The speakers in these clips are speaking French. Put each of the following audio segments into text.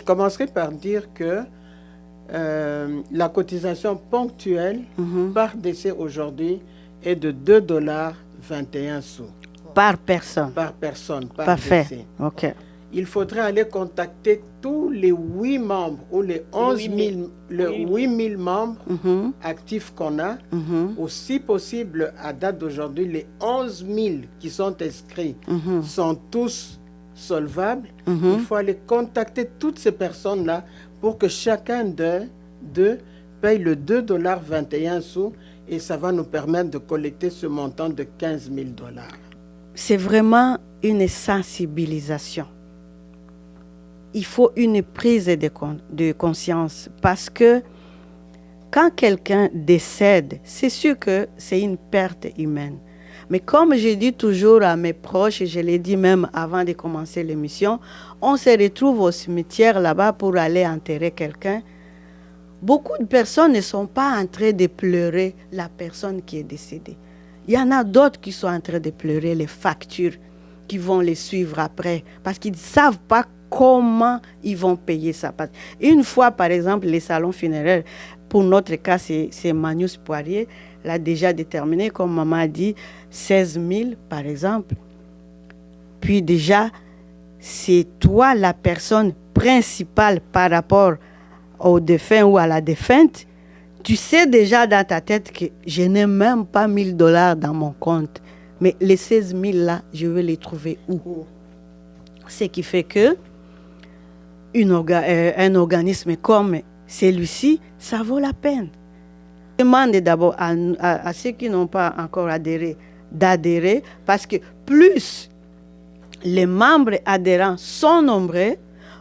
commencerai par dire que la cotisation ponctuelle par décès aujourd'hui est de 2,21 $. Par personne. Par personne, par Parfait. décès. OK. Il faudrait aller contacter tous les 8 membres ou les 8 000 membres actifs qu'on a, ou si possible, à date d'aujourd'hui, les 11 000 qui sont inscrits sont tous solvables. Il faut aller contacter toutes ces personnes-là pour que chacun d'eux paye le 2,21 $, et ça va nous permettre de collecter ce montant de 15 000 $. C'est vraiment une sensibilisation. Il faut une prise de conscience parce que quand quelqu'un décède, c'est sûr que c'est une perte humaine. Mais comme je dis toujours à mes proches, et je l'ai dit même avant de commencer l'émission, on se retrouve au cimetière là-bas pour aller enterrer quelqu'un. Beaucoup de personnes ne sont pas en train de pleurer la personne qui est décédée. Il y en a d'autres qui sont en train de pleurer les factures qui vont les suivre après parce qu'ils ne savent pas comment ils vont payer ça. Une fois, par exemple, les salons funéraires, pour notre cas, c'est Magnus Poirier, l'a déjà déterminé, comme maman a dit, 16 000, par exemple. Puis déjà, c'est toi la personne principale par rapport au défunt ou à la défunte. Tu sais déjà dans ta tête que je n'ai même pas 1 000 $ dans mon compte. Mais les 16 000 là, je vais les trouver où? Ce qui fait que un organisme comme celui-ci, ça vaut la peine. Je demande d'abord à ceux qui n'ont pas encore adhéré, d'adhérer, parce que plus les membres adhérents sont nombreux,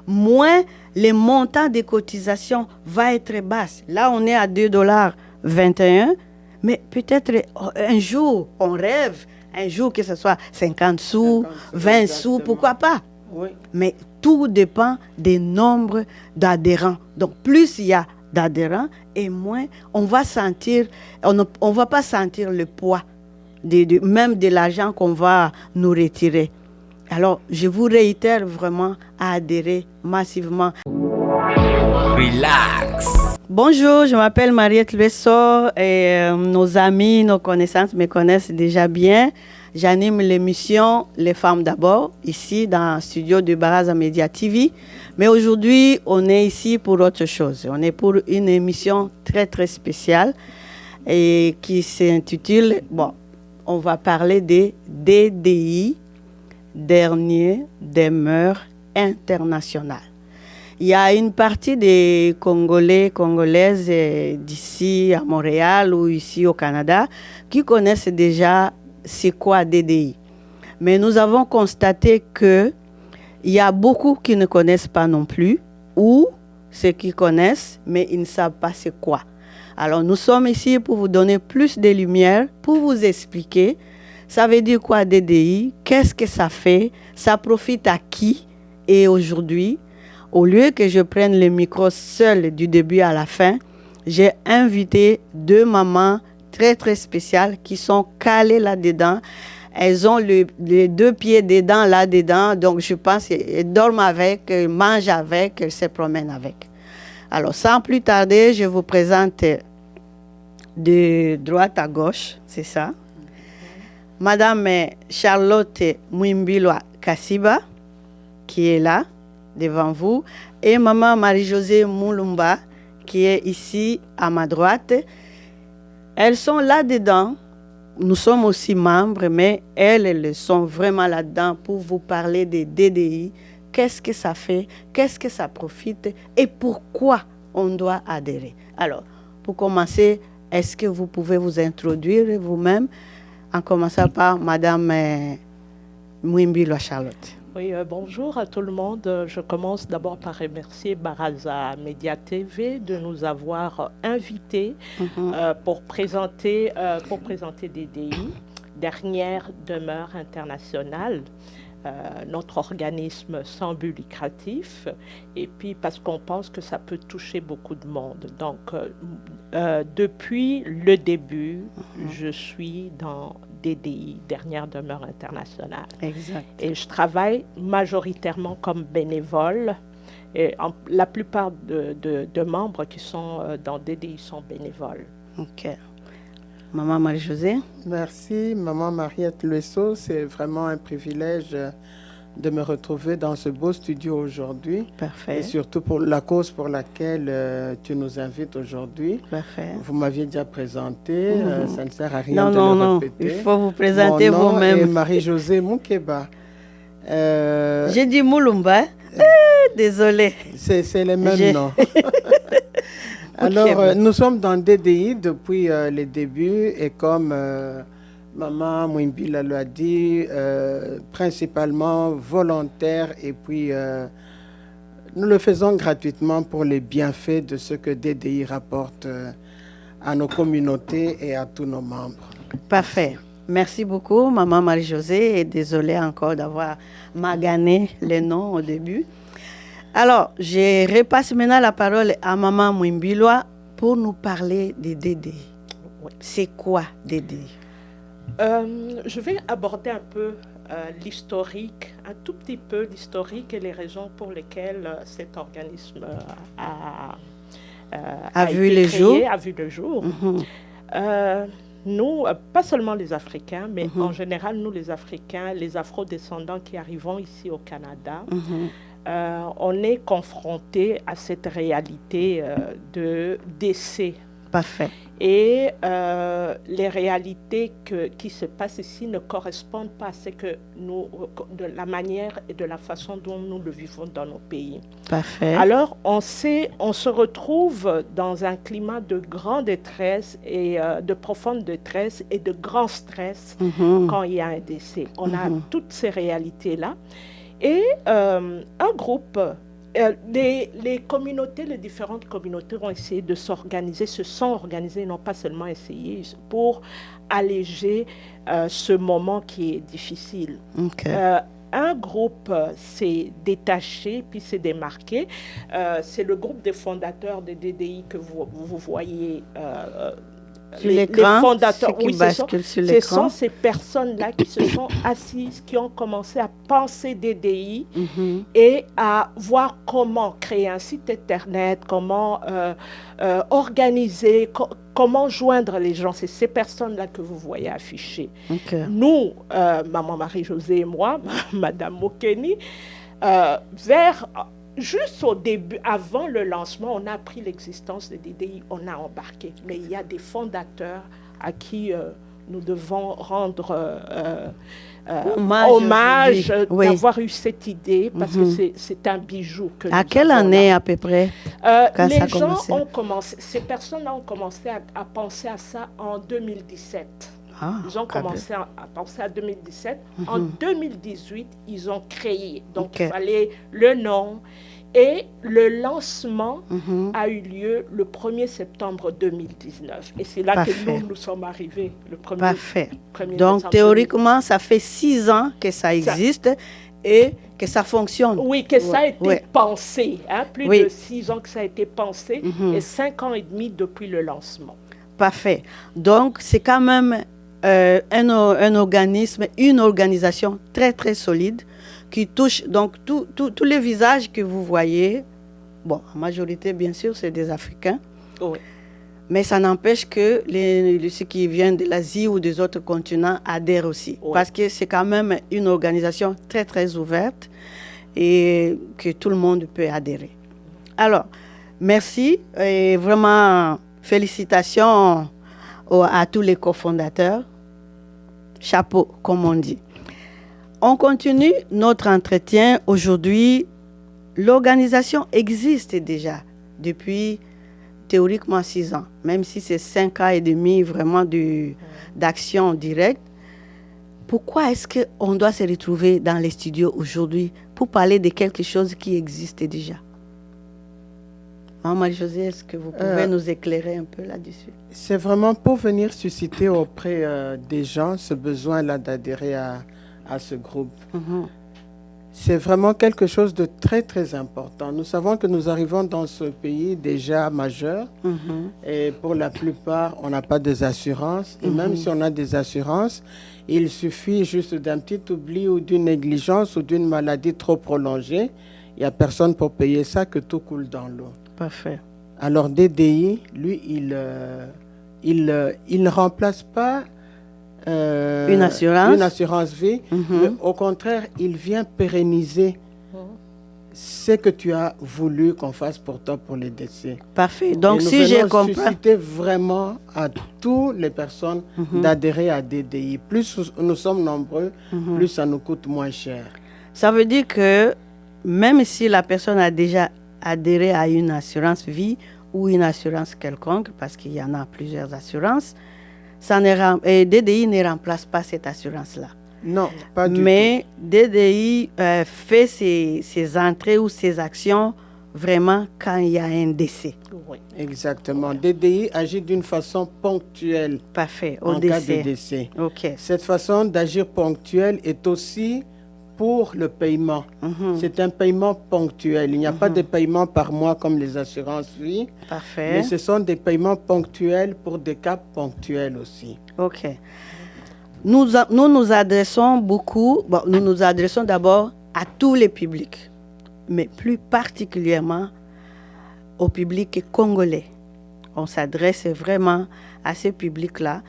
moins les montants de cotisation va être basse. Là, on est à 2,21 $, mais peut-être un jour, on rêve, un jour que ce soit 50 sous, 20 sous, pourquoi pas? Oui. Mais tout dépend des nombres d'adhérents. Donc, plus il y a d'adhérents, et moins on va sentir, on va pas sentir le poids, même de l'argent qu'on va nous retirer. Alors, je vous réitère vraiment à adhérer massivement. Relax. Bonjour, je m'appelle Mariette Lessor et nos amis, nos connaissances me connaissent déjà bien. J'anime l'émission Les Femmes d'abord, ici dans le studio de Baraza Media TV. Mais aujourd'hui, on est ici pour autre chose. On est pour une émission très, très spéciale et qui s'intitule, on va parler des DDI, Dernier Demeure Internationale. Il y a une partie des Congolais, Congolaises d'ici à Montréal ou ici au Canada qui connaissent déjà c'est quoi DDI. Mais nous avons constaté qu'il y a beaucoup qui ne connaissent pas non plus, ou ceux qui connaissent, mais ils ne savent pas c'est quoi. Alors nous sommes ici pour vous donner plus de lumière, pour vous expliquer, ça veut dire quoi DDI, qu'est-ce que ça fait, ça profite à qui, et aujourd'hui, au lieu que je prenne le micro seul du début à la fin, j'ai invité 2 mamans très, très spéciales qui sont calées là-dedans. Elles ont les 2 pieds dedans, là-dedans. Donc, je pense qu'elles dorment avec, elles mangent avec, elles se promènent avec. Alors, sans plus tarder, je vous présente de droite à gauche, c'est ça. Madame Charlotte Mouimbilwa Kassiba, qui est là, devant vous, et Maman Marie-Josée Moulumba, qui est ici à ma droite. Elles sont là-dedans. Nous sommes aussi membres, mais elles sont vraiment là-dedans pour vous parler des DDI. Qu'est-ce que ça fait? Qu'est-ce que ça profite? Et pourquoi on doit adhérer? Alors, pour commencer, est-ce que vous pouvez vous introduire vous-même, en commençant par Madame Mouimbilwa Charlotte? Oui, bonjour à tout le monde. Je commence d'abord par remercier Baraza Media TV de nous avoir invités pour présenter DDI, Dernière Demeure Internationale, notre organisme sans but lucratif, et puis parce qu'on pense que ça peut toucher beaucoup de monde. Donc, depuis le début, je suis dans DDI, Dernière Demeure Internationale. Exact. Et je travaille majoritairement comme bénévole Et la plupart de membres qui sont dans DDI sont bénévoles. Ok. Maman Marie-Josée? Merci, Maman Mariette Luesso. C'est vraiment un privilège de me retrouver dans ce beau studio aujourd'hui. Parfait. Et surtout pour la cause pour laquelle tu nous invites aujourd'hui. Parfait. Vous m'aviez déjà présenté, ça ne sert à rien de le répéter. Il faut vous présenter vous-même. Et Marie-Josée Moukeba. J'ai dit Moulumba. Désolée. C'est les mêmes noms. Alors, nous sommes dans DDI depuis les débuts et comme Maman Mouimbila l'a dit, principalement volontaire et puis nous le faisons gratuitement pour les bienfaits de ce que DDI rapporte à nos communautés et à tous nos membres. Parfait. Merci beaucoup, Maman Marie-Josée, et désolée encore d'avoir magané les noms au début. Alors, je repasse maintenant la parole à Maman Mouimbiloa pour nous parler des DDI. C'est quoi DDI? Je vais aborder un peu l'historique, un tout petit peu l'historique et les raisons pour lesquelles cet organisme a vu le jour. A vu le jour. Nous, pas seulement les Africains, mais en général, nous les Africains, les Afro-descendants qui arrivons ici au Canada, on est confrontés à cette réalité de décès. Parfait. Et les réalités qui se passent ici ne correspondent pas à ce que nous, de la manière et de la façon dont nous le vivons dans nos pays. Parfait. Alors, on se retrouve dans un climat de grande détresse et de profonde détresse et de grand stress quand il y a un décès. On a toutes ces réalités-là. Et un groupe... les communautés, les différentes communautés ont essayé de s'organiser, se sont organisées, n'ont pas seulement essayé, pour alléger ce moment qui est difficile. Un groupe s'est détaché, puis s'est démarqué. C'est le groupe des fondateurs de DDI que vous voyez les fondateurs, oui, ce sont ces personnes-là qui se sont assises, qui ont commencé à penser DDI et à voir comment créer un site internet, comment organiser, comment joindre les gens. C'est ces personnes-là que vous voyez affichées. Nous, Maman Marie-Josée et moi, Madame Mokeni, juste au début, avant le lancement, on a appris l'existence de DDI, on a embarqué. Mais il y a des fondateurs à qui nous devons rendre hommage d'avoir eu cette idée, parce que c'est un bijou. À quelle année à peu près les gens ont commencé, ces personnes-là ont commencé à penser à ça en 2017. Ils ont commencé à penser à 2017. En 2018, ils ont créé. Donc, il fallait le nom. Et le lancement a eu lieu le 1er septembre 2019. Et c'est là que nous sommes arrivés, le 1er Donc, théoriquement, ça fait 6 ans que ça existe et que ça fonctionne. Oui, que ça a été pensé. Plus de 6 ans que ça a été pensé et 5 ans et demi depuis le lancement. Parfait. Donc, c'est quand même un organisme, une organisation très, très solide qui touche donc tous les visages que vous voyez. Bon, en majorité, bien sûr, c'est des Africains. Mais ça n'empêche que ceux qui viennent de l'Asie ou des autres continents adhèrent aussi. Parce que c'est quand même une organisation très, très ouverte et que tout le monde peut adhérer. Alors, merci et vraiment félicitations à tous les cofondateurs. Chapeau, comme on dit. On continue notre entretien. Aujourd'hui, l'organisation existe déjà depuis théoriquement 6 ans, même si c'est 5 ans et demi vraiment d'action directe. Pourquoi est-ce qu'on doit se retrouver dans les studios aujourd'hui pour parler de quelque chose qui existe déjà? Maman Marie-Josée, est-ce que vous pouvez nous éclairer un peu là-dessus? C'est vraiment pour venir susciter auprès des gens ce besoin-là d'adhérer à ce groupe. C'est vraiment quelque chose de très, très important. Nous savons que nous arrivons dans ce pays déjà majeur et pour la plupart, on n'a pas des assurances. Et même si on a des assurances, il suffit juste d'un petit oubli ou d'une négligence ou d'une maladie trop prolongée. il n'y a personne pour payer ça, que tout coule dans l'eau. Parfait. Alors DDI, lui, il ne remplace pas une assurance vie, mais au contraire, il vient pérenniser ce que tu as voulu qu'on fasse pour toi pour les décès. Parfait. Donc, si j'ai compris... susciter vraiment à toutes les personnes d'adhérer à DDI. Plus nous sommes nombreux, plus ça nous coûte moins cher. Ça veut dire que même si la personne a déjà adhéré à une assurance vie ou une assurance quelconque, parce qu'il y en a plusieurs assurances, DDI ne remplace pas cette assurance-là. Non, pas du tout. Mais DDI fait ses entrées ou ses actions vraiment quand il y a un décès. Oui. Exactement. DDI agit d'une façon ponctuelle. Parfait. En cas de décès. Okay. Cette façon d'agir ponctuelle est aussi pour le paiement. C'est un paiement ponctuel. Il n'y a pas de paiement par mois comme les assurances vie. Parfait. Mais ce sont des paiements ponctuels pour des cas ponctuels aussi. OK. Nous adressons nous nous adressons d'abord à tous les publics, mais plus particulièrement au public congolais. On s'adresse vraiment à ce public-là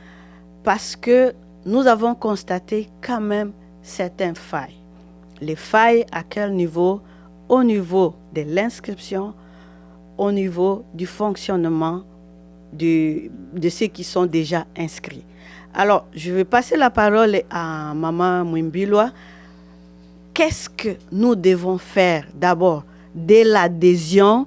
parce que nous avons constaté quand même certaines failles. Les failles à quel niveau? Au niveau de l'inscription, au niveau du fonctionnement de ceux qui sont déjà inscrits. Alors, je vais passer la parole à Maman Mwimbilwa. Qu'est-ce que nous devons faire d'abord dès l'adhésion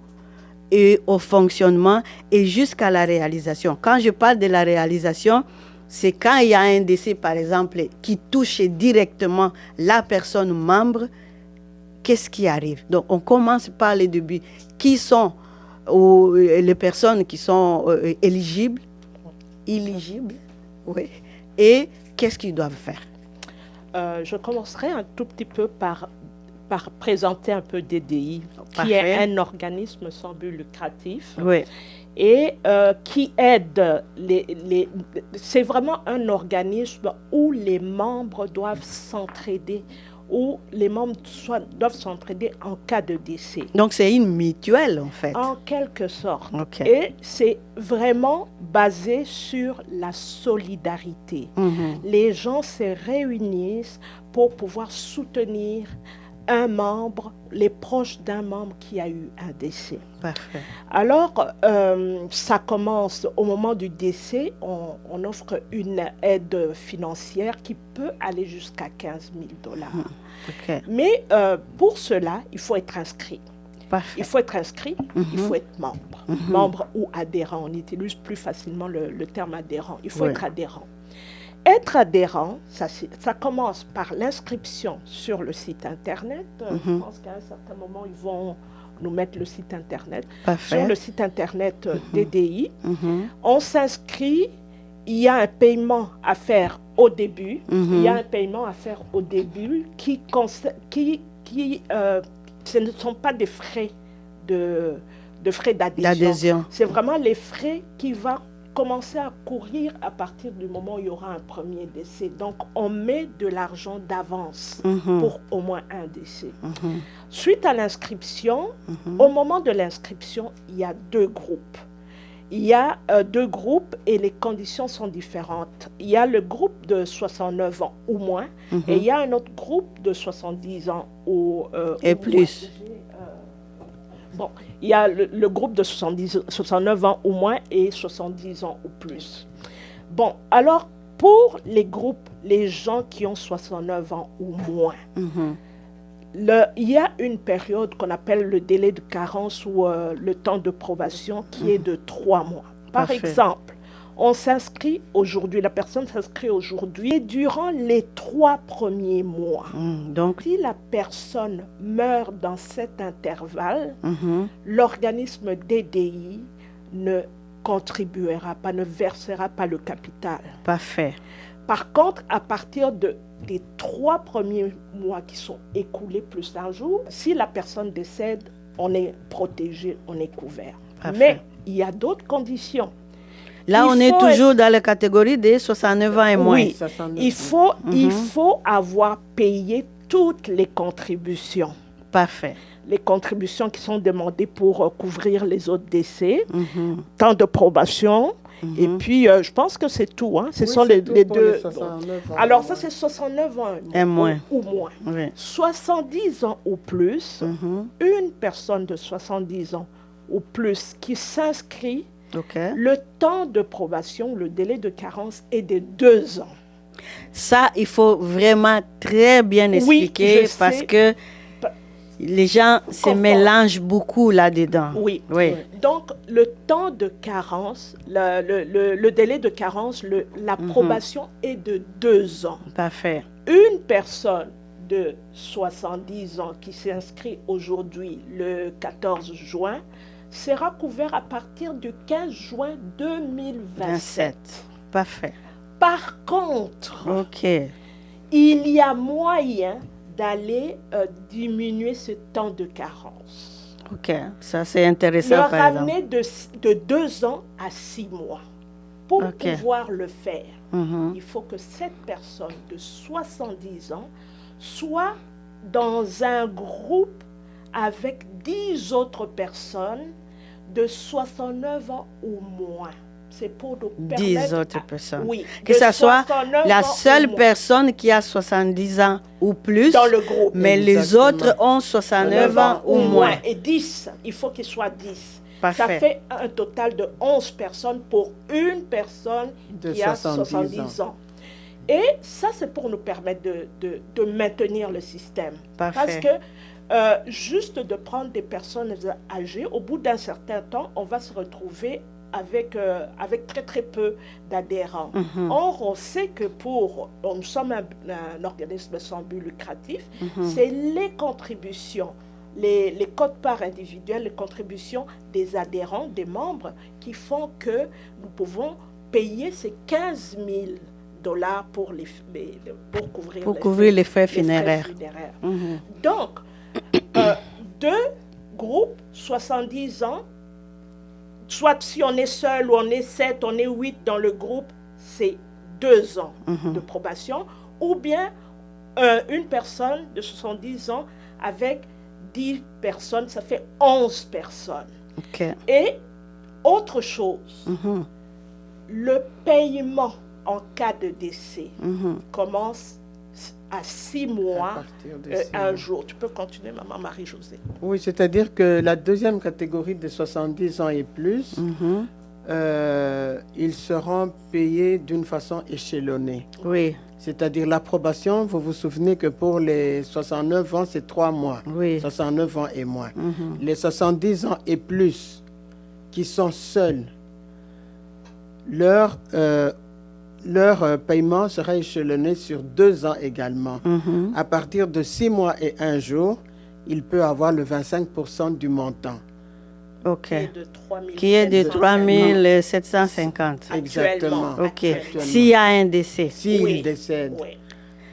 et au fonctionnement et jusqu'à la réalisation? Quand je parle de la réalisation, c'est quand il y a un décès, par exemple, qui touche directement la personne membre, qu'est-ce qui arrive? Donc, on commence par le début. Qui sont les personnes qui sont éligibles? Oui. Et qu'est-ce qu'ils doivent faire? Je commencerai un tout petit peu par présenter un peu DDI, qui est un organisme sans but lucratif. Oui. Et qui aide c'est vraiment un organisme où les membres doivent s'entraider, où les membres doivent s'entraider en cas de décès. Donc, c'est une mutuelle, en fait. En quelque sorte. Okay. Et c'est vraiment basé sur la solidarité. Les gens se réunissent pour pouvoir soutenir un membre, les proches d'un membre qui a eu un décès. Parfait. Alors, ça commence au moment du décès, on offre une aide financière qui peut aller jusqu'à 15 000 $. Okay. Mais pour cela, il faut être inscrit. Parfait. Il faut être inscrit, il faut être membre. Membre ou adhérent, on utilise plus facilement le terme adhérent. Il faut être adhérent. Être adhérent, ça commence par l'inscription sur le site Internet. Je pense qu'à un certain moment, ils vont nous mettre le site Internet. Parfait. Sur le site Internet DDI, on s'inscrit. Il y a un paiement à faire au début. Il y a un paiement à faire au début ce ne sont pas des frais de frais d'adhésion. C'est vraiment les frais qui vont commencer à courir à partir du moment où il y aura un premier décès. Donc, on met de l'argent d'avance pour au moins un décès. Suite à l'inscription, au moment de l'inscription, il y a deux groupes. Il y a deux groupes et les conditions sont différentes. Il y a le groupe de 69 ans ou moins et il y a un autre groupe de 70 ans et plus. Bon, il y a le groupe de 69 ans ou moins et 70 ans ou plus. Bon, alors pour les gens qui ont 69 ans ou moins, il y a une période qu'on appelle le délai de carence ou le temps de probation qui est de 3 mois. Par exemple, on s'inscrit aujourd'hui, la personne s'inscrit aujourd'hui et durant les 3 premiers mois. Donc, si la personne meurt dans cet intervalle, l'organisme DDI ne contribuera pas, ne versera pas le capital. Parfait. Par contre, à partir des 3 premiers mois qui sont écoulés plus un jour, si la personne décède, on est protégé, on est couvert. Parfait. Mais il y a d'autres conditions. Là, on est toujours dans la catégorie des 69 ans et moins. Oui, il faut avoir payé toutes les contributions. Parfait. les contributions qui sont demandées pour couvrir les autres décès, temps de probation. Et puis, je pense que c'est tout. Hein. Ce sont les deux. Les 69 ans. Alors, ça, c'est 69 ans Et moins. ou moins. Oui. 70 ans ou plus, une personne de 70 ans ou plus qui s'inscrit, le temps de probation, le délai de carence est de 2 ans. Ça, il faut vraiment très bien expliquer parce que les gens se mélangent beaucoup là-dedans. Oui. Donc, le temps de carence, le délai de carence, l'approbation est de 2 ans. Parfait. Une personne de 70 ans qui s'inscrit aujourd'hui, le 14 juin, sera couvert à partir du 15 juin 2027. Parfait. Par contre, il y a moyen d'aller diminuer ce temps de carence. Ok, ça c'est intéressant. Le ramener de 2 ans à 6 mois. Pour pouvoir le faire, il faut que cette personne de 70 ans soit dans un groupe avec 10 autres personnes de 69 ans ou moins. C'est pour nous permettre... 10 autres personnes. Oui. Que ce soit la seule personne qui a 70 ans ou plus. Dans le groupe. Mais les autres ont 69 ans ou moins. Et 10. Il faut qu'il soit 10. Parfait. Ça fait un total de 11 personnes pour une personne qui a 70 ans. Et ça, c'est pour nous permettre de maintenir le système. Parfait. Parce que juste de prendre des personnes âgées, au bout d'un certain temps, on va se retrouver avec très très peu d'adhérents. Or, on sait que nous sommes un organisme sans but lucratif, c'est les contributions, les quotes-parts individuelles, les contributions des adhérents, des membres, qui font que nous pouvons payer ces 15 000 $ pour couvrir les frais funéraires. Donc, 2 groupes, 70 ans, soit si on est seul ou on est 7, on est 8 dans le groupe, c'est 2 ans de probation. Ou bien une personne de 70 ans avec 10 personnes, ça fait 11 personnes. Et autre chose, le paiement en cas de décès commence à 6 mois, un jour. Tu peux continuer, maman Marie-Josée. Oui, c'est-à-dire que la deuxième catégorie de 70 ans et plus, ils seront payés d'une façon échelonnée. Oui. C'est-à-dire l'approbation, vous vous souvenez que pour les 69 ans, c'est 3 mois. Oui. 69 ans et moins. Les 70 ans et plus qui sont seuls, leur paiement sera échelonné sur 2 ans également. À partir de 6 mois et 1 jour, il peut avoir le 25% du montant. Qui est de 3 750. Exactement. S'il y a un décès. S'il décède.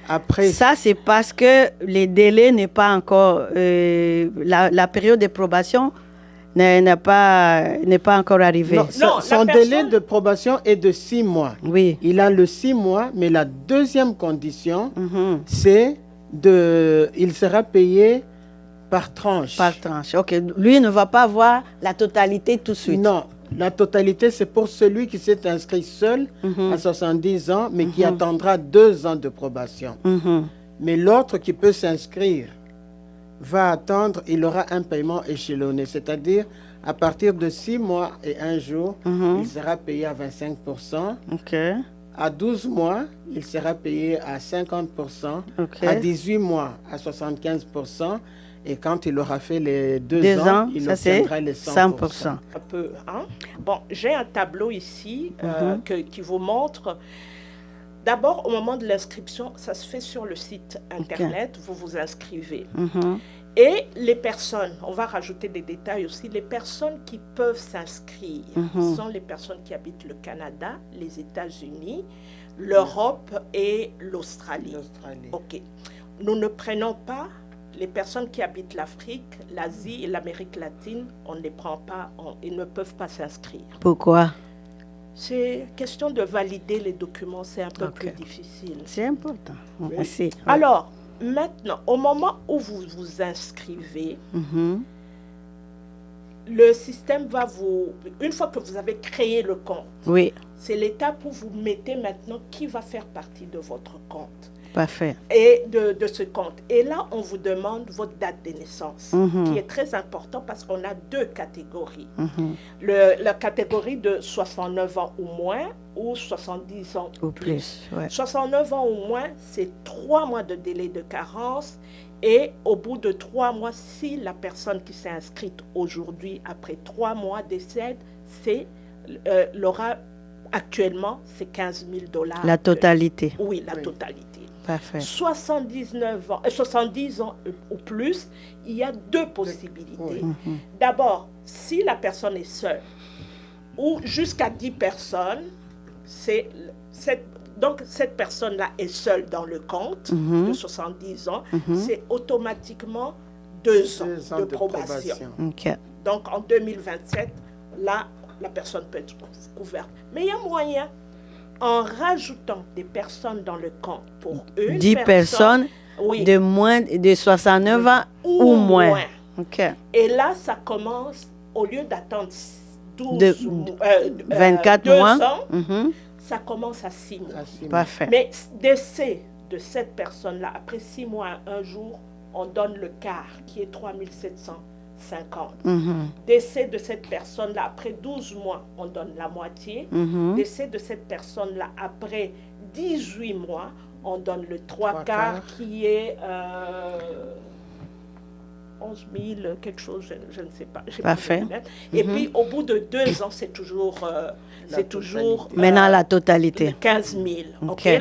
Après, ça, c'est parce que les délais n'est pas encore... la période de probation n'est pas encore arrivée. Non, son délai de probation est de 6 mois. Oui. Il a le 6 mois, mais la deuxième condition, c'est il sera payé par tranche. Par tranche. Lui ne va pas avoir la totalité tout de suite. Non, la totalité, c'est pour celui qui s'est inscrit seul à 70 ans, mais qui attendra 2 ans de probation. Mais l'autre qui peut s'inscrire va attendre, il aura un paiement échelonné, c'est-à-dire à partir de 6 mois et 1 jour, il sera payé à 25%. À 12 mois, il sera payé à 50%. À 18 mois, à 75%. Et quand il aura fait les 2 ans, il obtiendra les 100%. Un peu, hein? Bon, j'ai un tableau ici qui vous montre. D'abord, au moment de l'inscription, ça se fait sur le site Internet, vous vous inscrivez. Et les personnes, on va rajouter des détails aussi, les personnes qui peuvent s'inscrire sont les personnes qui habitent le Canada, les États-Unis, l'Europe et l'Australie. Nous ne prenons pas les personnes qui habitent l'Afrique, l'Asie et l'Amérique latine, on ne les prend pas, ils ne peuvent pas s'inscrire. Pourquoi? C'est question de valider les documents, c'est un peu plus difficile. C'est important. Merci. Alors, Maintenant, au moment où vous vous inscrivez, le système va vous... Une fois que vous avez créé le compte, c'est l'étape où vous mettez maintenant qui va faire partie de votre compte. Parfait. Et de ce compte. Et là, on vous demande votre date de naissance, qui est très important parce qu'on a 2 catégories. La catégorie de 69 ans ou moins ou 70 ans ou plus. 69 ans ou moins, c'est 3 mois de délai de carence. Et au bout de 3 mois, si la personne qui s'est inscrite aujourd'hui, après 3 mois, décède, l'aura actuellement, c'est $15 000. La totalité. Oui, la totalité. Parfait. 70 ans ou plus, il y a 2 possibilités. D'abord, si la personne est seule, ou jusqu'à 10 personnes, donc cette personne-là est seule dans le compte de 70 ans, c'est automatiquement 2 ans de probation. Donc en 2027, là, la personne peut être couverte. Mais il y a moyen, en rajoutant des personnes dans le compte pour une 10 personnes de moins de 69 ans ou moins. Et là, ça commence, au lieu d'attendre 24 mois, ça commence à 6 mois. Parfait. Mais décès de cette personne-là, après 6 mois, un jour, on donne le quart, qui est 3 750. Décès de cette personne-là, après 12 mois, on donne la moitié. Décès de cette personne-là, après 18 mois, on donne le 3 quarts, qui est 11 000, quelque chose, je ne sais pas. Parfait. Et puis, au bout de 2 ans, c'est toujours... maintenant, la totalité. 15 000,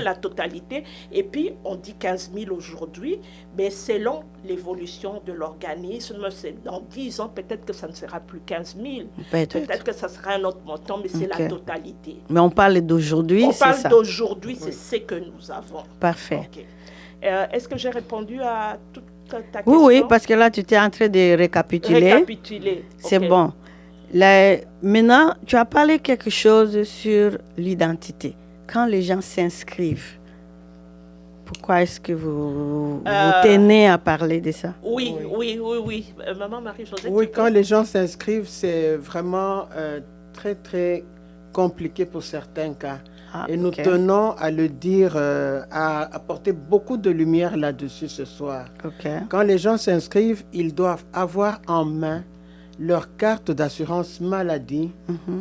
la totalité. Et puis, on dit 15 000 aujourd'hui, mais selon l'évolution de l'organisme, dans 10 ans, peut-être que ça ne sera plus 15 000. Peut-être que ça sera un autre montant, mais c'est la totalité. Mais on parle d'aujourd'hui, c'est ça? On parle d'aujourd'hui, c'est ce que nous avons. Parfait. Est-ce que j'ai répondu à toute ta question? Oui, parce que là, tu étais en train de récapituler. C'est bon. Maintenant, tu as parlé quelque chose sur l'identité. Quand les gens s'inscrivent, pourquoi est-ce que vous tenez à parler de ça? Oui. Maman Marie-Josée. Oui, quand les gens s'inscrivent, c'est vraiment très, très compliqué pour certains cas. Et nous tenons à le dire, à apporter beaucoup de lumière là-dessus ce soir. Quand les gens s'inscrivent, ils doivent avoir en main leur carte d'assurance maladie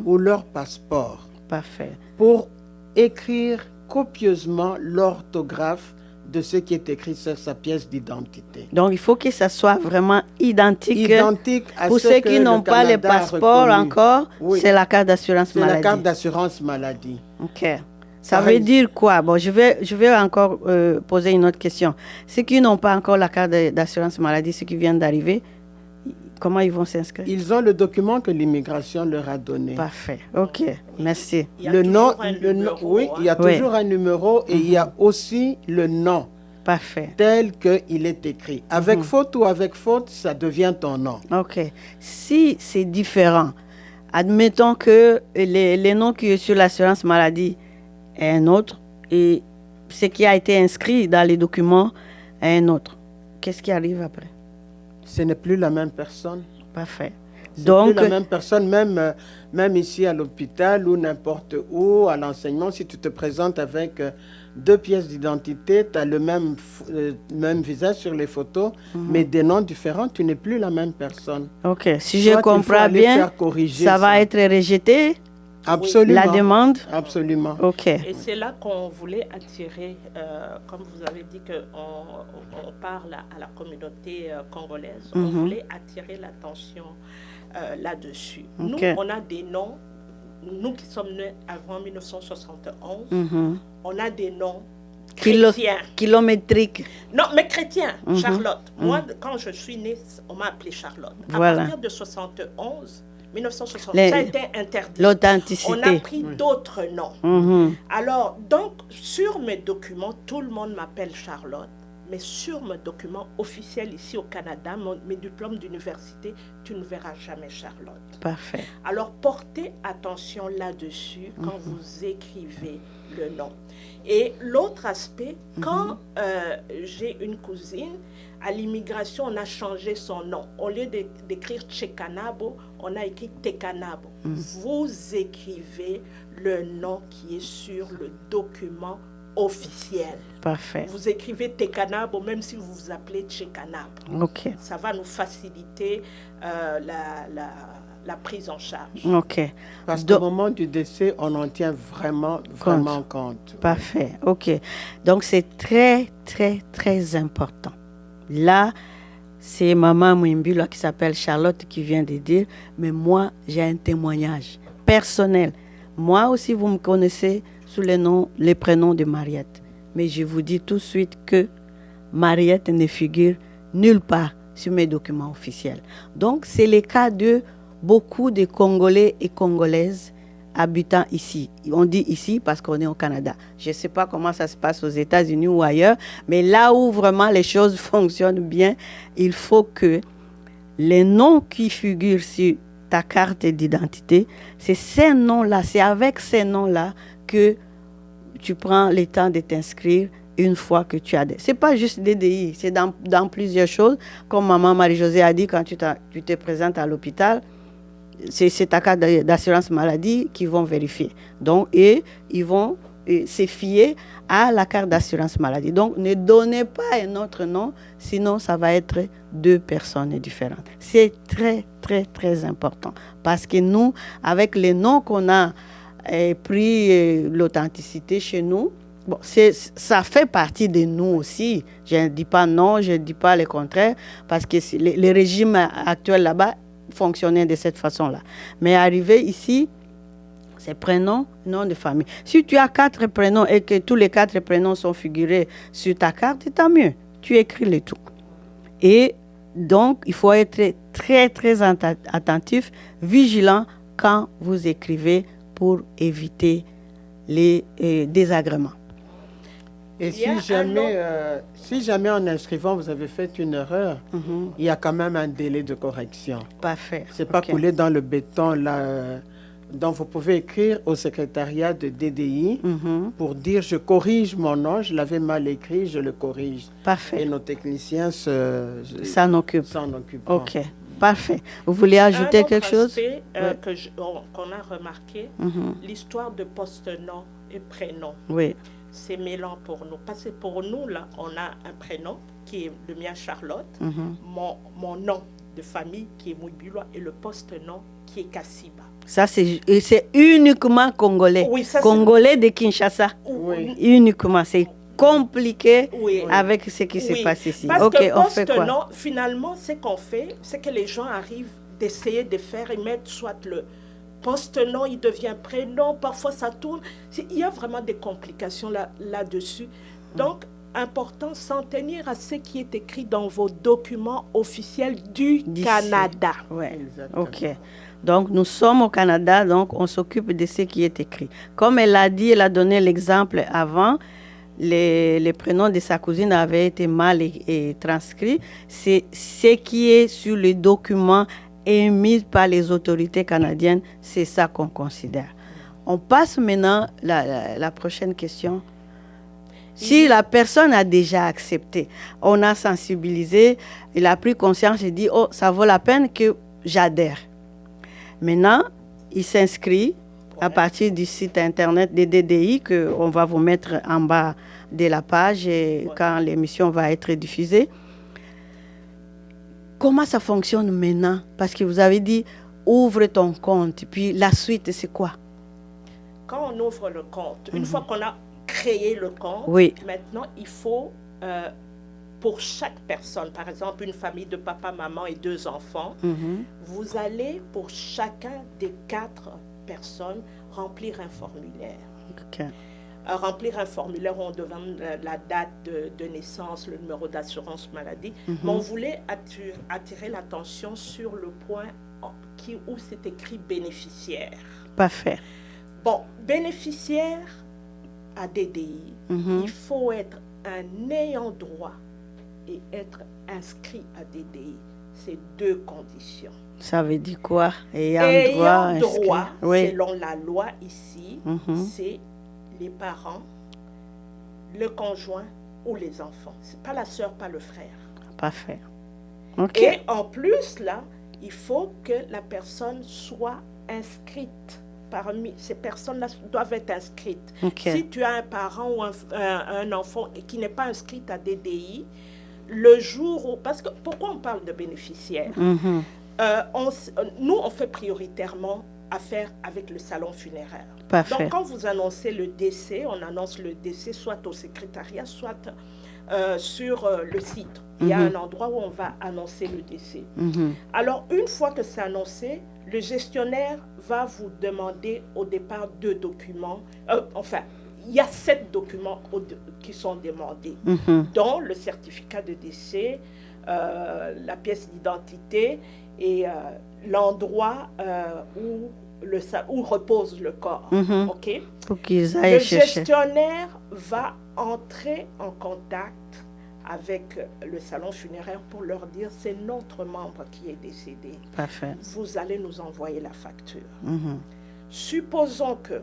ou leur passeport. Parfait. Pour écrire copieusement l'orthographe de ce qui est écrit sur sa pièce d'identité. Donc, il faut que ça soit vraiment identique à pour ceux qui n'ont pas les passeports encore, c'est la carte d'assurance maladie. C'est la carte d'assurance maladie. Ça veut dire quoi? Bon, je vais encore poser une autre question. Ceux qui n'ont pas encore la carte d'assurance maladie, ceux qui viennent d'arriver, comment ils vont s'inscrire? Ils ont le document que l'immigration leur a donné. Parfait. OK. Merci. Il y a toujours un numéro et il y a aussi le nom. Parfait. Tel qu'il est écrit. Avec faute ou avec faute, ça devient ton nom. OK. Si c'est différent, admettons que les noms qui sont sur l'assurance maladie est un autre et ce qui a été inscrit dans les documents est un autre. Qu'est-ce qui arrive après? Ce n'est plus la même personne. Parfait. Donc, plus la même personne, même ici à l'hôpital ou n'importe où, à l'enseignement, si tu te présentes avec 2 pièces d'identité, tu as le même visage sur les photos, mais des noms différents, tu n'es plus la même personne. OK. Si je comprends bien, ça va être rejeté? Absolument. La demande? Absolument. OK. Et c'est là qu'on voulait attirer, comme vous avez dit qu'on parle à la communauté congolaise, on voulait attirer l'attention là-dessus. Nous, on a des noms, nous qui sommes nés avant 1971, on a des noms chrétiens. Kilométriques. Non, mais chrétiens, Charlotte. Moi, quand je suis née, on m'a appelée Charlotte. À partir de 1971, ça a été interdit. L'authenticité. On a pris d'autres noms. Alors, donc, sur mes documents, tout le monde m'appelle Charlotte. mais sur mon document officiel ici au Canada, mes diplômes d'université, tu ne verras jamais Charlotte. Parfait. Alors, portez attention là-dessus quand vous écrivez le nom. Et l'autre aspect, quand j'ai une cousine, à l'immigration, on a changé son nom. Au lieu d'écrire Chekanabo, on a écrit Tekanabo. Vous écrivez le nom qui est sur le document officiel. Parfait. Vous écrivez Tekanabo, même si vous vous appelez Chekanabo. OK. Ça va nous faciliter la prise en charge. OK. Parce qu'au moment du décès, on en tient vraiment compte. Parfait. OK. Donc, c'est très, très, très important. Là, c'est maman Mouimbilo qui s'appelle Charlotte qui vient de dire, mais moi, j'ai un témoignage personnel. Moi aussi, vous me connaissez sous les prénoms de Mariette. Mais je vous dis tout de suite que Mariette ne figure nulle part sur mes documents officiels. Donc, c'est le cas de beaucoup de Congolais et Congolaises habitant ici. On dit ici parce qu'on est au Canada. Je ne sais pas comment ça se passe aux États-Unis ou ailleurs, mais là où vraiment les choses fonctionnent bien, il faut que les noms qui figurent sur ta carte d'identité, c'est ces noms-là, c'est avec ces noms-là que tu prends le temps de t'inscrire une fois que tu as des... C'est pas juste DDI, c'est dans plusieurs choses. Comme maman Marie-Josée a dit, quand tu te présentes à l'hôpital, c'est ta carte d'assurance maladie qu'ils vont vérifier. Donc, et ils vont se fier à la carte d'assurance maladie. Donc, ne donnez pas un autre nom, sinon ça va être 2 personnes différentes. C'est très, très, très important. Parce que nous, avec les noms qu'on a pris l'authenticité chez nous, bon, ça fait partie de nous aussi. Je ne dis pas non, je ne dis pas le contraire, parce que les régimes actuels là-bas fonctionnaient de cette façon-là. Mais arrivé ici, c'est prénom, nom de famille. Si tu as 4 prénoms et que tous les 4 prénoms sont figurés sur ta carte, tant mieux. Tu écris le tout. Et donc, il faut être très, très attentif, vigilant quand vous écrivez pour éviter les désagréments. Et si jamais en inscrivant, vous avez fait une erreur, il y a quand même un délai de correction. Parfait. Ce n'est pas coulé dans le béton. Là, donc, vous pouvez écrire au secrétariat de DDI pour dire « je corrige mon nom, je l'avais mal écrit, je le corrige ». Parfait. Et nos techniciens s'en occupent. OK. Parfait. Vous voulez ajouter quelque chose? Un autre aspect qu'on a remarqué, l'histoire de post-nom et prénom. Oui. C'est mêlant pour nous. Parce que pour nous, là, on a un prénom qui est le mien Charlotte, mon nom de famille qui est Mouimbilo et le post-nom qui est Kassiba. Ça, c'est uniquement congolais. Oui, ça, congolais de Kinshasa. Oui. Uniquement. C'est compliqué avec ce qui se passe ici. Parce que on fait quoi? Non, finalement, ce qu'on fait, c'est que les gens arrivent d'essayer de faire et mettre soit le post-nom, il devient prénom, parfois ça tourne. Il y a vraiment des complications là-dessus. Donc, important, s'en tenir à ce qui est écrit dans vos documents officiels du Canada. Oui, OK. Donc, nous sommes au Canada, donc on s'occupe de ce qui est écrit. Comme elle a dit, elle a donné l'exemple avant, les prénoms de sa cousine avaient été mal transcrits. C'est ce qui est sur le document émis par les autorités canadiennes, c'est ça qu'on considère. On passe maintenant à la prochaine question. Si la personne a déjà accepté, on a sensibilisé, il a pris conscience et dit « Oh, ça vaut la peine que j'adhère ». Maintenant, il s'inscrit à partir du site internet des DDI qu'on va vous mettre en bas de la page et quand l'émission va être diffusée. Comment ça fonctionne maintenant? Parce que vous avez dit, ouvre ton compte. Puis la suite, c'est quoi? Quand on ouvre le compte, une fois qu'on a créé le compte, maintenant, il faut, pour chaque personne, par exemple, une famille de papa, maman et 2 enfants, vous allez, pour chacun des 4 personnes, remplir un formulaire. Okay. Remplir un formulaire où on demande la date de naissance, le numéro d'assurance maladie. Mais on voulait attirer l'attention sur le point où c'est écrit bénéficiaire. Parfait. Bon, bénéficiaire à DDI, il faut être un ayant droit et être inscrit à DDI. C'est 2 conditions. Ça veut dire quoi? Ayant droit, oui. Selon la loi ici, c'est les parents, le conjoint ou les enfants. C'est pas la sœur, pas le frère. Parfait. Okay. Et en plus, là, il faut que la personne soit inscrite. Parmi ces personnes-là doivent être inscrites. Okay. Si tu as un parent ou un enfant qui n'est pas inscrit à DDI, le jour où... Parce que pourquoi on parle de bénéficiaires? Nous, on fait prioritairement affaire avec le salon funéraire. Parfait. Donc, quand vous annoncez le décès, on annonce le décès soit au secrétariat, soit sur le site. Il y a un endroit où on va annoncer le décès. Alors, une fois que c'est annoncé, le gestionnaire va vous demander au départ 2 documents. Il y a 7 documents qui sont demandés, dont le certificat de décès, la pièce d'identité et l'endroit où repose le corps. Okay? Pour qu'ils aillent chercher. Le gestionnaire va entrer en contact avec le salon funéraire pour leur dire c'est notre membre qui est décédé. Parfait. Vous allez nous envoyer la facture. Supposons que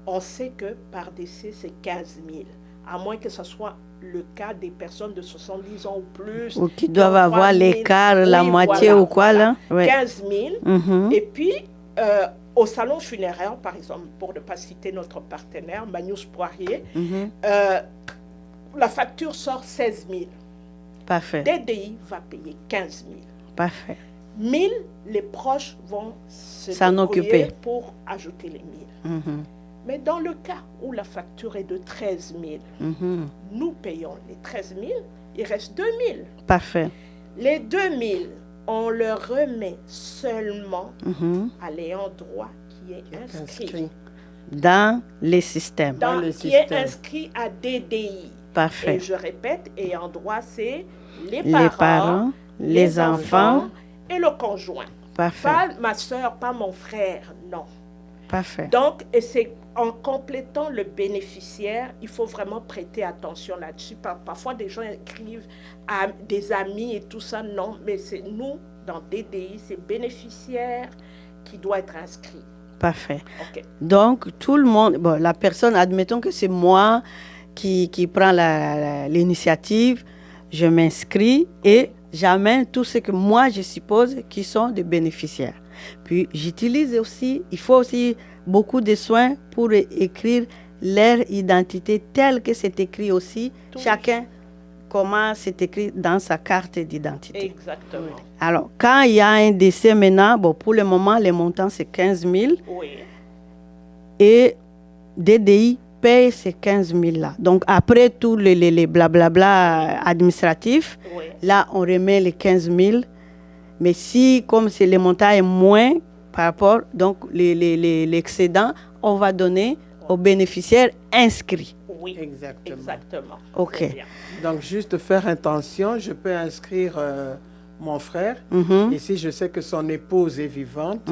on sait que par décès c'est 15 000, à moins que ce soit le cas des personnes de 70 ans ou plus. Ou qui doivent avoir l'écart, la moitié ou quoi là. 15 000. Et puis, au salon funéraire, par exemple, pour ne pas citer notre partenaire, Magnus Poirier, la facture sort 16 000. Parfait. DDI va payer 15 000. Parfait. 1 000, les proches vont s'en occuper pour ajouter les 1 000. Mais dans le cas où la facture est de 13 000, nous payons les 13 000, il reste 2 000. Parfait. Les 2 000, on le remet seulement à l'ayant droit qui est inscrit. Dans les systèmes. Qui est inscrit à DDI. Parfait. Et je répète, ayant droit, c'est les parents, les enfants et le conjoint. Parfait. Pas ma soeur, pas mon frère, non. Parfait. Donc, et c'est en complétant le bénéficiaire, il faut vraiment prêter attention là-dessus. Parfois, des gens écrivent à des amis et tout ça. Non, mais c'est nous, dans DDI, c'est bénéficiaire qui doit être inscrit. Parfait. Okay. Donc, tout le monde, la personne, admettons que c'est moi qui prend l'initiative, je m'inscris et j'amène tout ce que moi, je suppose, qui sont des bénéficiaires. Puis, j'utilise aussi, il faut aussi beaucoup de soins pour écrire leur identité telle que c'est écrit aussi, chacun, comment c'est écrit dans sa carte d'identité. Exactement. Alors, quand il y a un décès maintenant, pour le moment, les montants, c'est 15 000. Oui. Et DDI paye ces 15 000-là. Donc, après tous les blablabla administratifs, là, on remet les 15 000. Mais si, comme le montant est moins par rapport, donc l'excédent, on va donner aux bénéficiaires inscrits. Oui, exactement. OK. Donc, juste faire intention, je peux inscrire mon frère. Et si je sais que son épouse est vivante,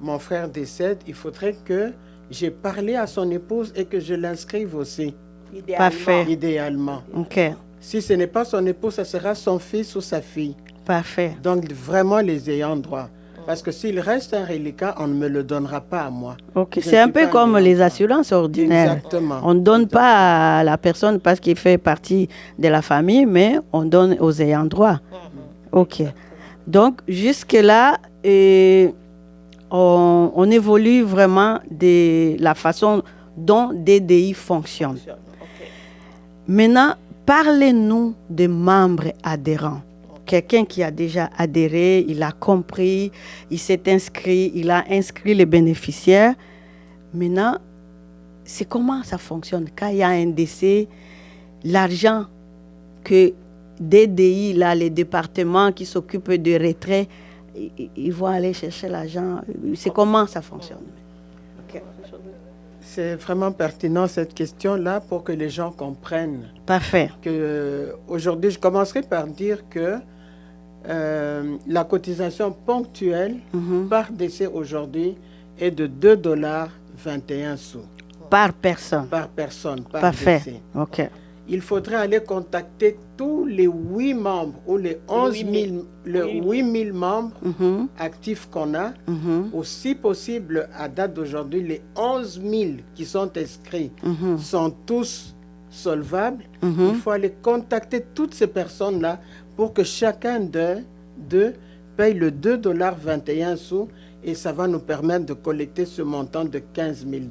mon frère décède, il faudrait que j'ai parlé à son épouse et que je l'inscrive aussi. Idéalement. Parfait. Idéalement. OK. Si ce n'est pas son épouse, ça sera son fils ou sa fille. Parfait. Donc, vraiment les ayants droit. Parce que s'il reste un reliquat, on ne me le donnera pas à moi. Okay. C'est un peu comme les assurances ordinaires. Exactement. On ne donne pas à la personne parce qu'il fait partie de la famille, mais on donne aux ayants droit. OK. Donc, jusque-là, on évolue vraiment de la façon dont DDI fonctionne. Maintenant, parlez-nous des membres adhérents. Quelqu'un qui a déjà adhéré, il a compris, il s'est inscrit, il a inscrit les bénéficiaires. Maintenant, c'est comment ça fonctionne? Quand il y a un décès, l'argent que DDI, là, les départements qui s'occupent de retrait, ils vont aller chercher l'argent. C'est comment ça fonctionne? Okay. C'est vraiment pertinent cette question-là pour que les gens comprennent. Parfait. Aujourd'hui, je commencerai par dire que la cotisation ponctuelle par décès aujourd'hui est de $2,21. Par personne. Par personne, par Parfait. décès. OK. il faudrait aller contacter tous les 8 membres ou les 8 000 membres actifs qu'on a, ou si possible, à date d'aujourd'hui, les 11 000 qui sont inscrits sont tous solvables. Il faut aller contacter toutes ces personnes-là pour que chacun d'eux paye le $2,21 et ça va nous permettre de collecter ce montant de 15 000 $.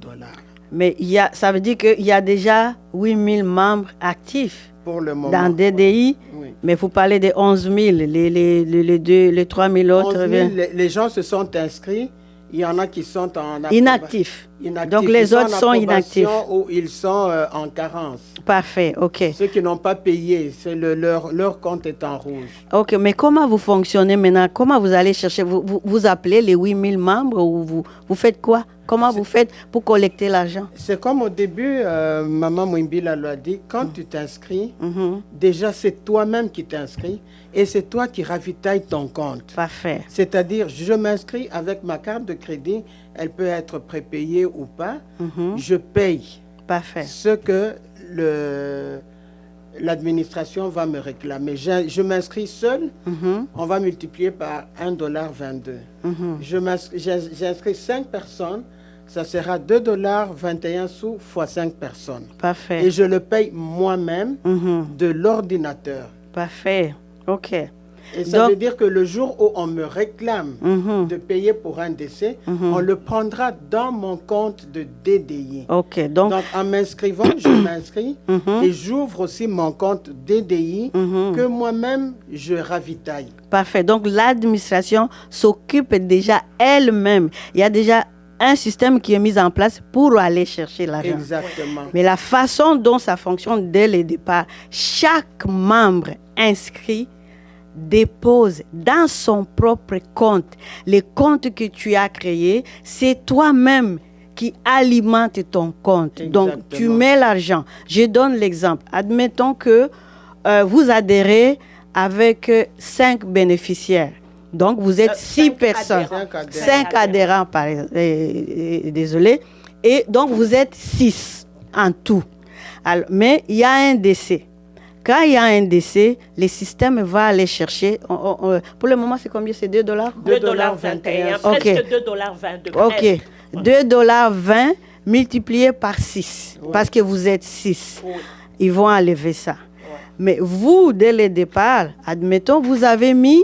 Mais ça veut dire qu'il y a déjà 8 000 membres actifs pour le moment dans DDI, oui. Mais vous parlez de 11 000, les 3 000 autres. 11 000, les gens se sont inscrits, il y en a qui sont en inactifs. Donc les autres sont inactifs. Ou ils sont en carence. Parfait, ok. Ceux qui n'ont pas payé, leur compte est en rouge. Ok, mais comment vous fonctionnez maintenant? Comment vous allez chercher? Vous appelez les 8 000 membres ou vous faites quoi? Comment vous faites pour collecter l'argent? C'est comme au début, Maman Mouimbila l'a dit, quand tu t'inscris, déjà c'est toi-même qui t'inscris et c'est toi qui ravitailles ton compte. Parfait. C'est-à-dire, je m'inscris avec ma carte de crédit, elle peut être prépayée ou pas, je paye. Parfait. Ce que l'administration va me réclamer. Je m'inscris seul, on va multiplier par $1,22. J'inscris 5 personnes, ça sera $2,21 fois 5 personnes. Parfait. Et je le paye moi-même de l'ordinateur. Parfait. OK. Et ça veut dire que le jour où on me réclame de payer pour un décès, on le prendra dans mon compte de DDI. OK. Donc en m'inscrivant, je m'inscris et j'ouvre aussi mon compte DDI que moi-même je ravitaille. Parfait. Donc l'administration s'occupe déjà elle-même. Il y a déjà un système qui est mis en place pour aller chercher l'argent. Exactement. Mais la façon dont ça fonctionne dès le départ, chaque membre inscrit dépose dans son propre compte. Les comptes que tu as créés, c'est toi-même qui alimente ton compte. Exactement. Donc, tu mets l'argent. Je donne l'exemple. Admettons que vous adhérez avec 5 bénéficiaires. Donc, vous êtes 6 personnes. 5 adhérents, désolé. Et donc, vous êtes 6 en tout. Alors, mais il y a un décès. Quand il y a un décès, le système va aller chercher. Pour le moment, c'est combien? C'est $2? $2,21. Presque $2,20. OK. $2,20 multiplié par 6. Oui. Parce que vous êtes 6. Oui. Ils vont enlever ça. Oui. Mais vous, dès le départ, admettons, vous avez mis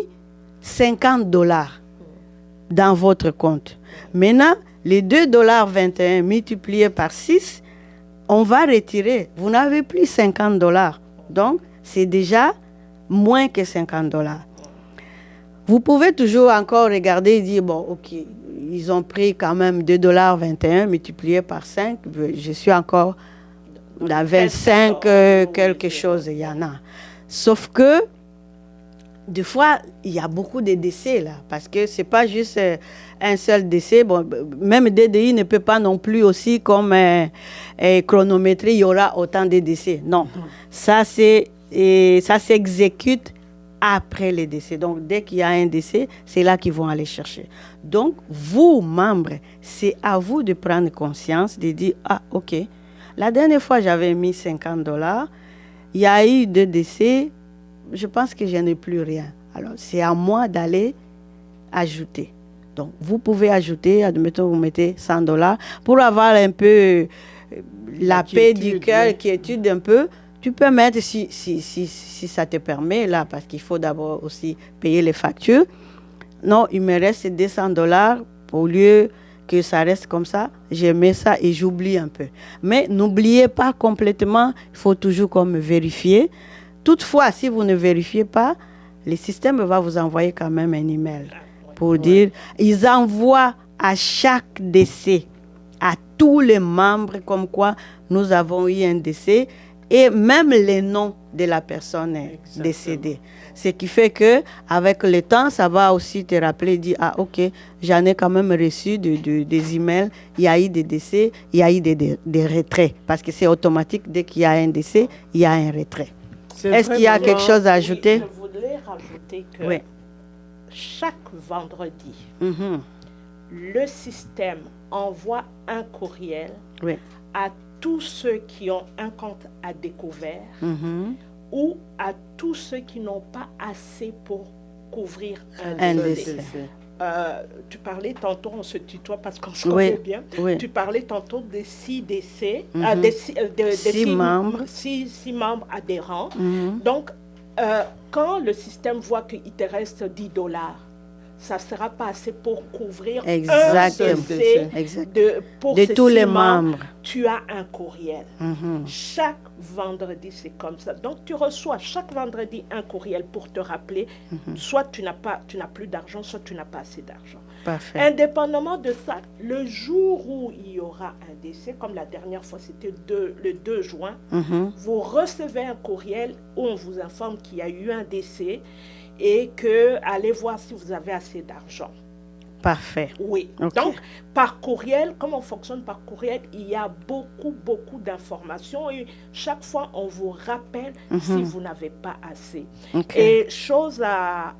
$50 dans votre compte. Maintenant, les $2,21 multipliés par 6, on va retirer. Vous n'avez plus $50. Donc, c'est déjà moins que $50. Vous pouvez toujours encore regarder et dire, bon, OK, ils ont pris quand même $2,21 multiplié par 5. Je suis encore dans 25 quelque chose, il y en a. Sauf que, des fois, il y a beaucoup de décès là, parce que ce n'est pas juste un seul décès. Bon, même DDI ne peut pas non plus aussi comme chronométrer, il y aura autant de décès. Non, ça s'exécute après les décès. Donc, dès qu'il y a un décès, c'est là qu'ils vont aller chercher. Donc, vous, membres, c'est à vous de prendre conscience, de dire, ah, OK, la dernière fois, j'avais mis $50, il y a eu 2 décès, je pense que je n'ai plus rien. Alors, c'est à moi d'aller ajouter. Donc, vous pouvez ajouter, admettons, vous mettez $100 pour avoir un peu la paix du cœur, quiétude un peu. Tu peux mettre, si ça te permet, là, parce qu'il faut d'abord aussi payer les factures. Non, il me reste $200 au lieu que ça reste comme ça. Je mets ça et j'oublie un peu. Mais n'oubliez pas complètement, il faut toujours comme vérifier. Toutefois, si vous ne vérifiez pas, le système va vous envoyer quand même un email pour dire, ils envoient à chaque décès, à tous les membres, comme quoi nous avons eu un décès, et même les noms de la personne décédée. Ce qui fait que avec le temps, ça va aussi te rappeler, dire, ah ok, j'en ai quand même reçu des emails, il y a eu des décès, il y a eu des retraits, parce que c'est automatique, dès qu'il y a un décès, il y a un retrait. Est-ce qu'il y a quelque chose à ajouter? Oui, je voudrais rajouter que chaque vendredi, le système envoie un courriel à tous ceux qui ont un compte à découvert ou à tous ceux qui n'ont pas assez pour couvrir un décès. Tu parlais tantôt, on se tutoie parce qu'on se connaît bien. Oui. Tu parlais tantôt des 6 décès, des 6 membres adhérents. Donc, quand le système voit qu'il te reste $10, ça ne sera pas assez pour couvrir un décès de tous les membres. Tu as un courriel. Chaque vendredi, c'est comme ça. Donc, tu reçois chaque vendredi un courriel pour te rappeler, soit tu n'as plus d'argent, soit tu n'as pas assez d'argent. Parfait. Indépendamment de ça, le jour où il y aura un décès, comme la dernière fois, c'était le 2 juin, vous recevez un courriel où on vous informe qu'il y a eu un décès et que allez voir si vous avez assez d'argent. Parfait. Oui. Okay. Donc, par courriel, comme on fonctionne par courriel, il y a beaucoup d'informations et chaque fois, on vous rappelle si vous n'avez pas assez. Okay. Et chose à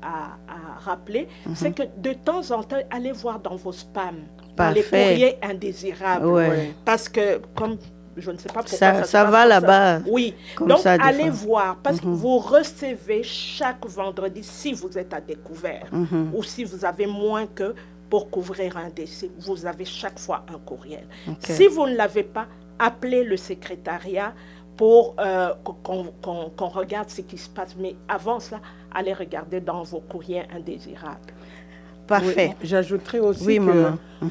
rappeler, c'est que de temps en temps, allez voir dans vos spams, dans les courriers indésirables. Ouais. Parce que, comme je ne sais pas pourquoi ça va là-bas. Oui, donc ça, allez voir, parce que vous recevez chaque vendredi, si vous êtes à découvert, ou si vous avez moins que pour couvrir un décès, vous avez chaque fois un courriel. Okay. Si vous ne l'avez pas, appelez le secrétariat pour qu'on regarde ce qui se passe. Mais avant ça, allez regarder dans vos courriers indésirables. Parfait. Oui, j'ajouterais aussi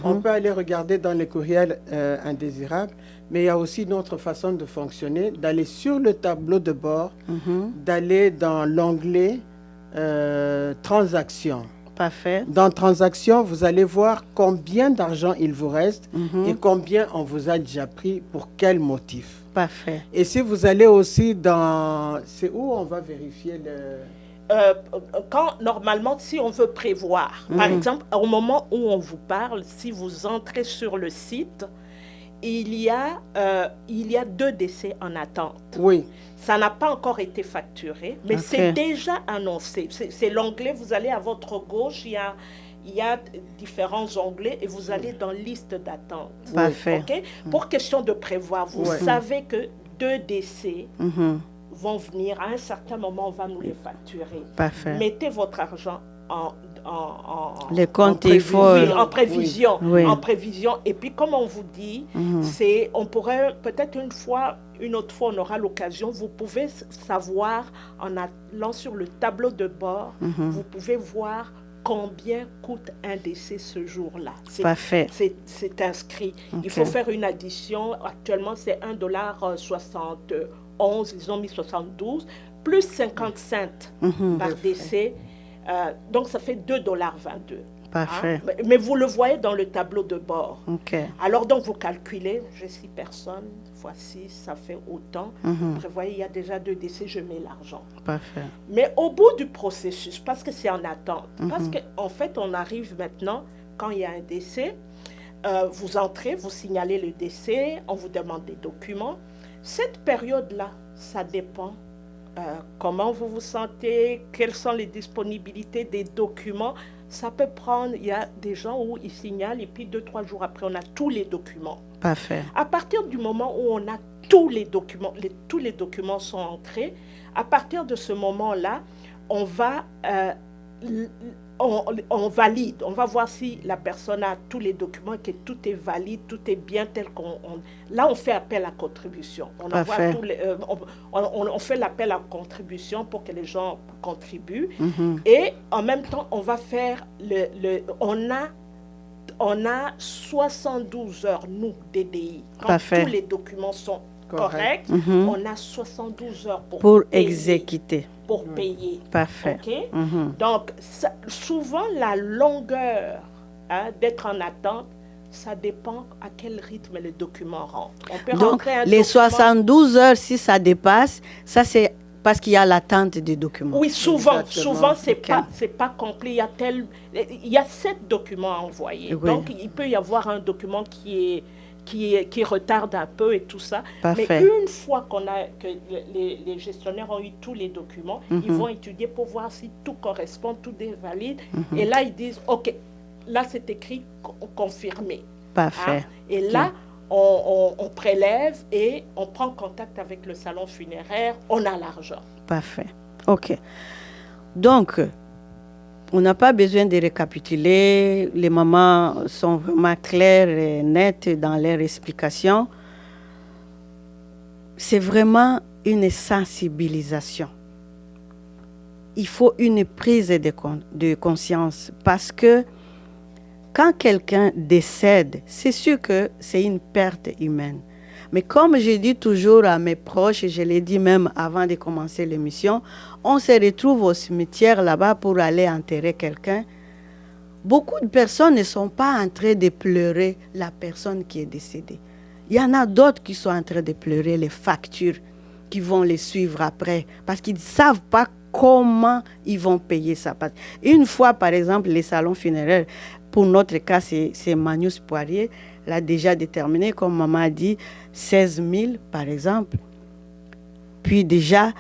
qu'on peut aller regarder dans les courriels indésirables, mais il y a aussi une autre façon de fonctionner, d'aller sur le tableau de bord, d'aller dans l'onglet transactions. Parfait. Dans transactions, vous allez voir combien d'argent il vous reste et combien on vous a déjà pris, pour quel motif. Parfait. Et si vous allez aussi dans... C'est où on va vérifier le... Normalement, si on veut prévoir, par exemple, au moment où on vous parle, si vous entrez sur le site, il y a 2 décès en attente. Oui. Ça n'a pas encore été facturé, mais c'est déjà annoncé. C'est l'onglet, vous allez à votre gauche, il y a différents onglets et vous allez dans liste d'attente. Parfait. Okay? Pour question de prévoir, vous savez que 2 décès vont venir. À un certain moment, on va nous les facturer. Parfait. Mettez votre argent en prévision. Oui. En prévision. Et puis, comme on vous dit, on pourrait, peut-être une autre fois, on aura l'occasion, vous pouvez savoir, en allant sur le tableau de bord, vous pouvez voir combien coûte un décès ce jour-là. Parfait. C'est inscrit. Il faut faire une addition. Actuellement, c'est $1,71. Ils ont mis 72, plus 50 cents par décès. Donc, ça fait $2,22. Parfait. Mais vous le voyez dans le tableau de bord. Okay. Alors, donc, vous calculez, j'ai 6 personnes, fois 6, ça fait autant. Vous prévoyez, il y a déjà 2 décès, je mets l'argent. Parfait. Mais au bout du processus, parce que c'est en attente, parce qu'en fait, on arrive maintenant, quand il y a un décès, vous entrez, vous signalez le décès, on vous demande des documents. Cette période-là, ça dépend. Comment vous vous sentez, quelles sont les disponibilités des documents. Ça peut prendre, il y a des gens où ils signalent et puis 2-3 jours après, on a tous les documents. Parfait. À partir du moment où on a tous les documents, tous les documents sont entrés, à partir de ce moment-là, on va on valide, on va voir si la personne a tous les documents, que tout est valide, tout est bien tel qu'on... Là, on fait appel à contribution. On envoie on fait l'appel à contribution pour que les gens contribuent. Et en même temps, on va faire on a 72 heures, nous, DDI. Quand tous les documents sont corrects, on a 72 heures pour exécuter. Pour payer. Parfait. Okay? Donc, souvent, la longueur d'être en attente, ça dépend à quel rythme les documents rentrent. On peut donc, les 72 heures, si ça dépasse, ça c'est parce qu'il y a l'attente des documents. Oui, souvent, c'est pas complet. Il y a 7 documents à envoyer. Oui. Donc, il peut y avoir un document qui retarde un peu et tout ça. Parfait. Mais une fois que les gestionnaires ont eu tous les documents, ils vont étudier pour voir si tout correspond, tout est valide. Et là, ils disent, OK, là, c'est écrit confirmé. Parfait. Et là, on prélève et on prend contact avec le salon funéraire, on a l'argent. Parfait. OK. Donc, on n'a pas besoin de récapituler. Les mamans sont vraiment claires et nettes dans leurs explications. C'est vraiment une sensibilisation. Il faut une prise de conscience parce que quand quelqu'un décède, c'est sûr que c'est une perte humaine. Mais comme je dis toujours à mes proches, et je l'ai dit même avant de commencer l'émission, on se retrouve au cimetière là-bas pour aller enterrer quelqu'un. Beaucoup de personnes ne sont pas en train de pleurer la personne qui est décédée. Il y en a d'autres qui sont en train de pleurer les factures qui vont les suivre après parce qu'ils ne savent pas comment ils vont payer ça. Une fois, par exemple, les salons funéraires, pour notre cas, c'est Magnus Poirier, l'a déjà déterminé, comme maman a dit, 16 000 par exemple. Puis déjà,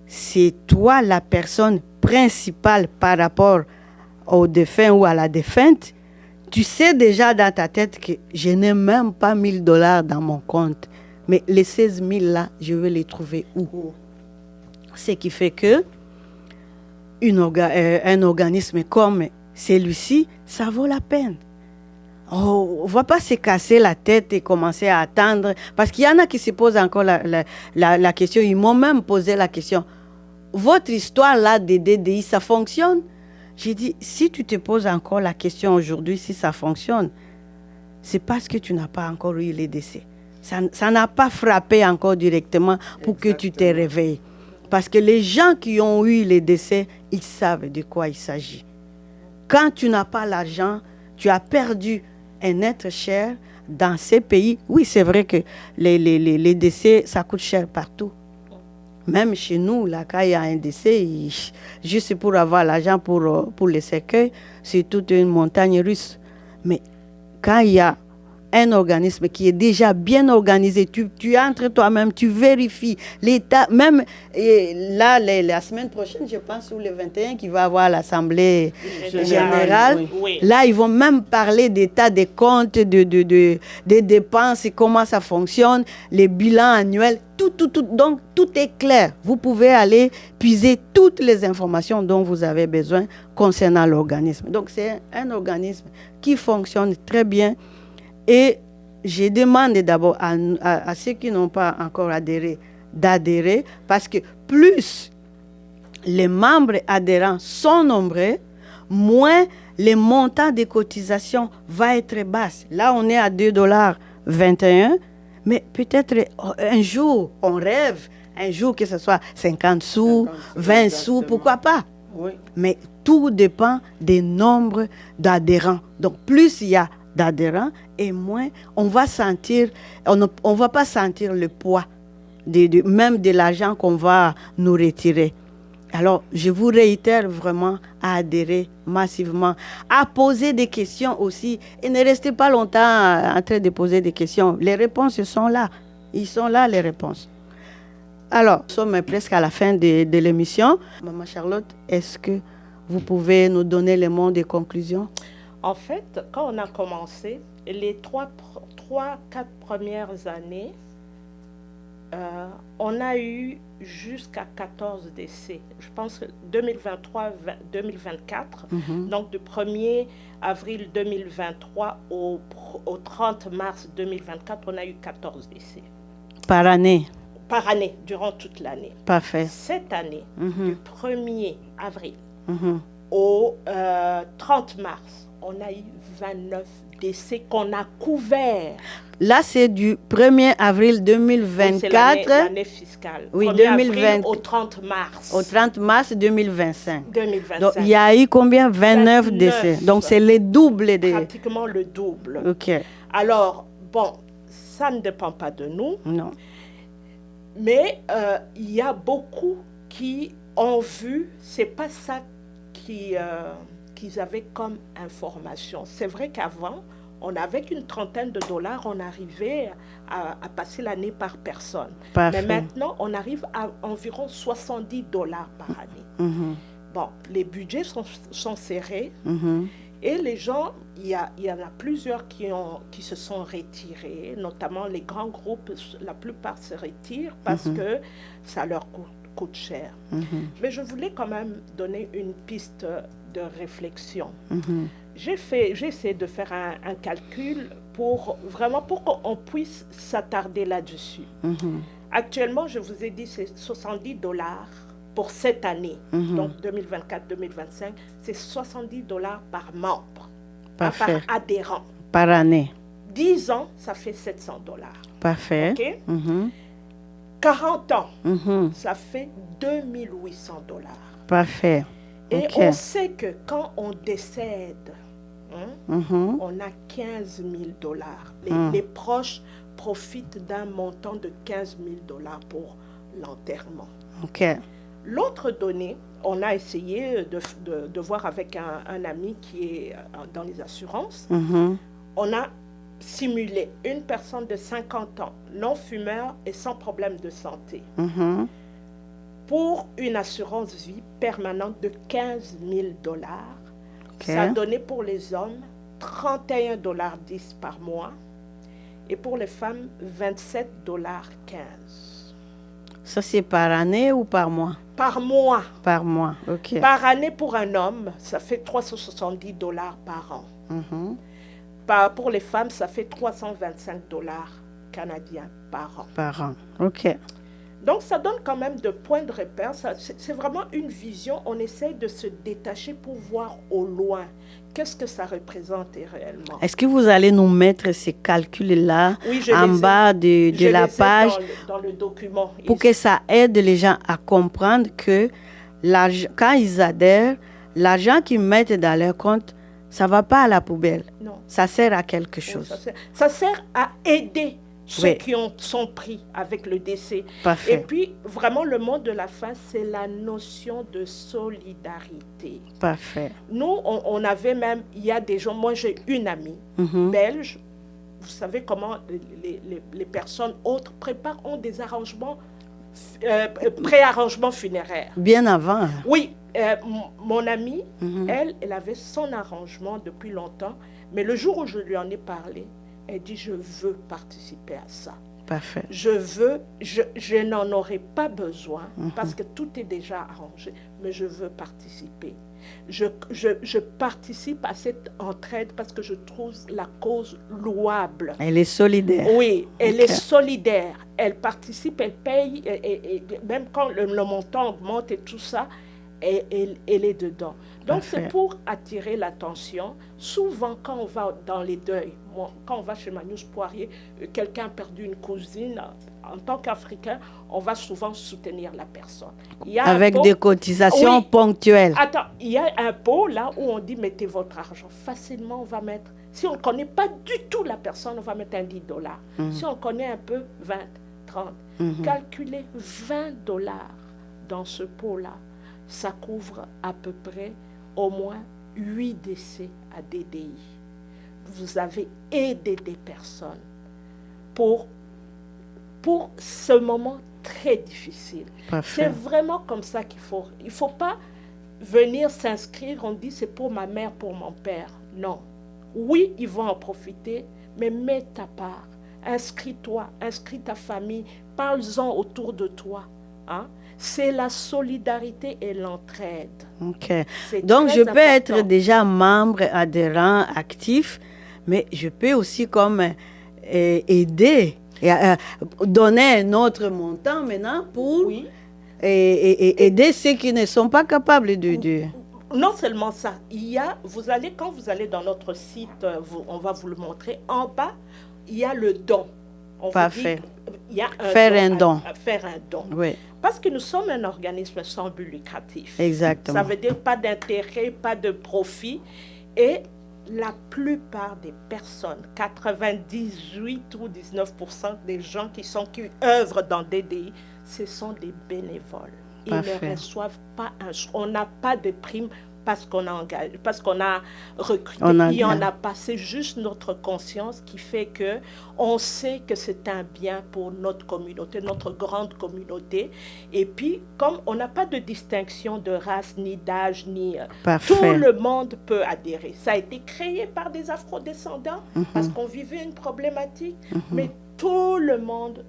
c'est toi la personne principale par rapport au défunt ou à la défunte. Tu sais déjà dans ta tête que je n'ai même pas $1000 dans mon compte. Mais les 16 000 là, je vais les trouver où? Ce qui fait que un organisme comme celui-ci, ça vaut la peine. On ne va pas se casser la tête et commencer à attendre. Parce qu'il y en a qui se posent encore la question. Ils m'ont même posé la question. Votre histoire là des DDI, ça fonctionne? J'ai dit, si tu te poses encore la question aujourd'hui, si ça fonctionne, c'est parce que tu n'as pas encore eu les décès. Ça n'a pas frappé encore directement pour que tu te réveilles. Parce que les gens qui ont eu les décès, ils savent de quoi il s'agit. Quand tu n'as pas l'argent, tu as perdu un être cher dans ces pays. Oui, c'est vrai que les décès, ça coûte cher partout. Même chez nous, là, quand il y a un décès, juste pour avoir l'argent pour les cercueils, c'est toute une montagne russe. Mais quand il y a un organisme qui est déjà bien organisé, tu entres toi-même, tu vérifies l'État, même là, la semaine prochaine, je pense, ou le 21, qui va avoir l'Assemblée générale, oui. Là, ils vont même parler d'état des comptes, des dépenses, et comment ça fonctionne, les bilans annuels, tout. Donc, tout est clair. Vous pouvez aller puiser toutes les informations dont vous avez besoin concernant l'organisme. Donc, c'est un organisme qui fonctionne très bien. Et je demande d'abord à ceux qui n'ont pas encore adhéré, d'adhérer, parce que plus les membres adhérents sont nombreux, moins les montants de cotisation va être bas. Là, on est à $2,21, mais peut-être un jour, on rêve, un jour que ce soit 50 sous, 20 sous, pourquoi pas? Oui. Mais tout dépend des nombres d'adhérents. Donc, plus il y a d'adhérents et moins on va pas sentir le poids même de l'argent qu'on va nous retirer. Alors, je vous réitère vraiment à adhérer massivement, à poser des questions aussi et ne restez pas longtemps en train de poser des questions. Les réponses sont là. Ils sont là, les réponses. Alors, nous sommes presque à la fin de l'émission. Maman Charlotte, est-ce que vous pouvez nous donner les mots de conclusion? En fait, quand on a commencé, les 3-4 premières années, on a eu jusqu'à 14 décès. Je pense que 2023-2024, donc du 1er avril 2023 au 30 mars 2024, on a eu 14 décès. Par année? Par année, durant toute l'année. Parfait. Cette année, du 1er avril au 30 mars, on a eu 29 décès qu'on a couverts. Là, c'est du 1er avril 2024. C'est l'année fiscale. Oui, 2020. Au 30 mars. Au 30 mars 2025. Donc, il y a eu combien? 29 décès. Donc, c'est le double. Pratiquement le double. OK. Alors, bon, ça ne dépend pas de nous. Non. Mais il y a beaucoup qui ont vu, c'est pas ça qu'ils avaient comme information. C'est vrai qu'avant, avec une trentaine de dollars, on arrivait à passer l'année par personne. Parfait. Mais maintenant, on arrive à environ $70 par année. Bon, les budgets sont serrés Et les gens, il y en a plusieurs qui se sont retirés, notamment les grands groupes, la plupart se retirent parce que ça leur coûte cher. Mais je voulais quand même donner une piste de réflexion. J'ai essayé de faire un calcul pour qu'on puisse s'attarder là-dessus. Actuellement, je vous ai dit, c'est $70 pour cette année, donc 2024-2025, c'est $70 par membre, par adhérent. Par année. 10 ans, ça fait $700. Parfait. Okay? 40 ans, ça fait $2 800. Parfait. Et on sait que quand on décède, on a $15 000. Les proches profitent d'un montant de $15 000 pour l'enterrement. L'autre donnée, on a essayé de voir avec un ami qui est dans les assurances. On a simulé une personne de 50 ans, non-fumeur et sans problème de santé, pour une assurance vie permanente de $15 000. Ça a donné pour les hommes $31,10 par mois et pour les femmes $27,15. Ça, c'est par année ou par mois? Par mois. Par mois, ok. Par année pour un homme, ça fait $370 par an. Pour les femmes, ça fait $325 canadiens par an. Par an, ok. Donc, ça donne quand même de points de repère. C'est vraiment une vision. On essaie de se détacher pour voir au loin. Qu'est-ce que ça représente réellement? Est-ce que vous allez nous mettre ces calculs-là en bas de la page dans le document, pour que ça aide les gens à comprendre que quand ils adhèrent, l'argent qu'ils mettent dans leur compte, ça ne va pas à la poubelle. Non. Ça sert à quelque chose. Ça sert à aider ceux qui sont pris avec le décès. Parfait. Et puis, vraiment, le mot de la fin, c'est la notion de solidarité. Parfait. Nous, on avait même, il y a des gens, moi j'ai une amie belge, vous savez comment les personnes autres ont des arrangements, pré-arrangements funéraires. Bien avant. Oui, mon amie, elle avait son arrangement depuis longtemps, mais le jour où je lui en ai parlé, elle dit, je veux participer à ça. Parfait. Je n'en aurai pas besoin parce que tout est déjà arrangé, mais je veux participer. Je participe à cette entraide parce que je trouve la cause louable. Elle est solidaire. Oui, elle est solidaire. Elle participe, elle paye, et même quand le montant augmente et tout ça, elle est dedans. Donc, c'est pour attirer l'attention. Souvent, quand on va dans les deuils, quand on va chez Manus Poirier, quelqu'un a perdu une cousine, en tant qu'Africain, on va souvent soutenir la personne. Avec des cotisations ponctuelles. Attends, il y a un pot là où on dit mettez votre argent. Facilement, on va mettre, si on ne connaît pas du tout la personne, on va mettre un $10. Si on connaît un peu, 20, 30. Calculez $20 dans ce pot-là. Ça couvre à peu près au moins 8 décès à DDI. Vous avez aidé des personnes pour ce moment très difficile. Parfait. C'est vraiment comme ça qu'il faut. Il ne faut pas venir s'inscrire, on dit c'est pour ma mère, pour mon père. Non. Oui, ils vont en profiter, mais mets ta part. Inscris-toi, inscris ta famille, parle-en autour de toi. Hein? C'est la solidarité et l'entraide. Ok. Donc, je peux être déjà membre, adhérent, actif, mais je peux aussi comme aider, donner un autre montant maintenant pour aider ceux qui ne sont pas capables de... Non seulement ça, quand vous allez dans notre site, on va vous le montrer, en bas, il y a le don. Parfait. Il y a faire un don. Faire un don. Oui. Parce que nous sommes un organisme sans but lucratif. Exactement. Ça veut dire pas d'intérêt, pas de profit. Et la plupart des personnes, 98 ou 19% des gens qui œuvrent dans DDI, ce sont des bénévoles. Ils ne reçoivent pas on n'a pas de prime, parce qu'on a engagé, parce qu'on a recruté, et on a passé juste notre conscience qui fait que on sait que c'est un bien pour notre communauté, notre grande communauté. Et puis, comme on n'a pas de distinction de race, ni d'âge, ni... tout le monde peut adhérer. Ça a été créé par des afrodescendants parce qu'on vivait une problématique, mais tout le monde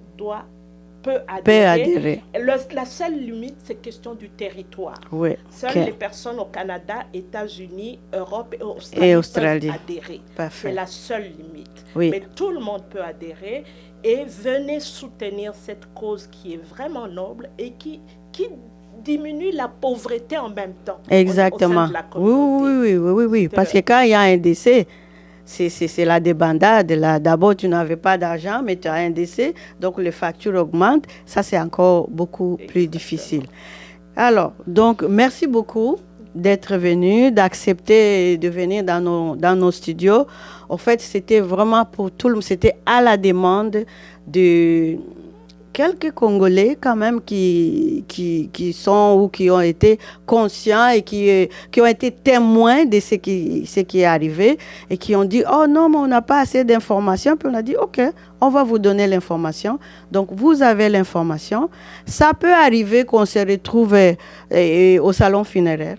peut adhérer. La seule limite, c'est question du territoire. Oui. Seules les personnes au Canada, États-Unis, Europe et Australie peuvent adhérer. C'est la seule limite. Oui. Mais tout le monde peut adhérer et venez soutenir cette cause qui est vraiment noble et qui diminue la pauvreté en même temps. Exactement. Au sein de la communauté. Oui. Parce que quand il y a un décès, c'est la débandade. D'abord, tu n'avais pas d'argent, mais tu as un décès, donc les factures augmentent. Ça, c'est encore beaucoup plus difficile. Alors, donc, merci beaucoup d'être venu, d'accepter de venir dans nos studios. En fait, c'était vraiment pour tout le monde. C'était à la demande de quelques Congolais quand même qui sont ou qui ont été conscients et qui ont été témoins de ce qui est arrivé et qui ont dit « Oh non, mais on n'a pas assez d'informations. » Puis on a dit « OK, on va vous donner l'information. » Donc, vous avez l'information. Ça peut arriver qu'on se retrouve au salon funéraire.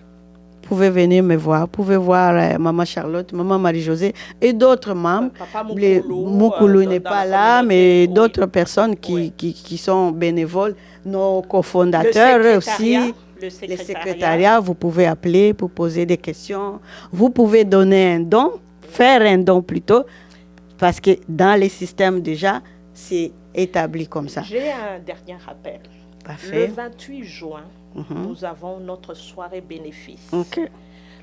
Vous pouvez venir me voir. Vous pouvez voir Maman Charlotte, Maman Marie-Josée et d'autres membres. Papa Moukoulou n'est pas là, mais d'autres personnes qui sont bénévoles. Nos cofondateurs aussi. Le secrétariat, vous pouvez appeler pour poser des questions. Vous pouvez donner un don, faire un don plutôt, parce que dans les systèmes déjà, c'est établi comme ça. J'ai un dernier rappel. Parfait. Le 28 juin, nous avons notre soirée bénéfice. Okay.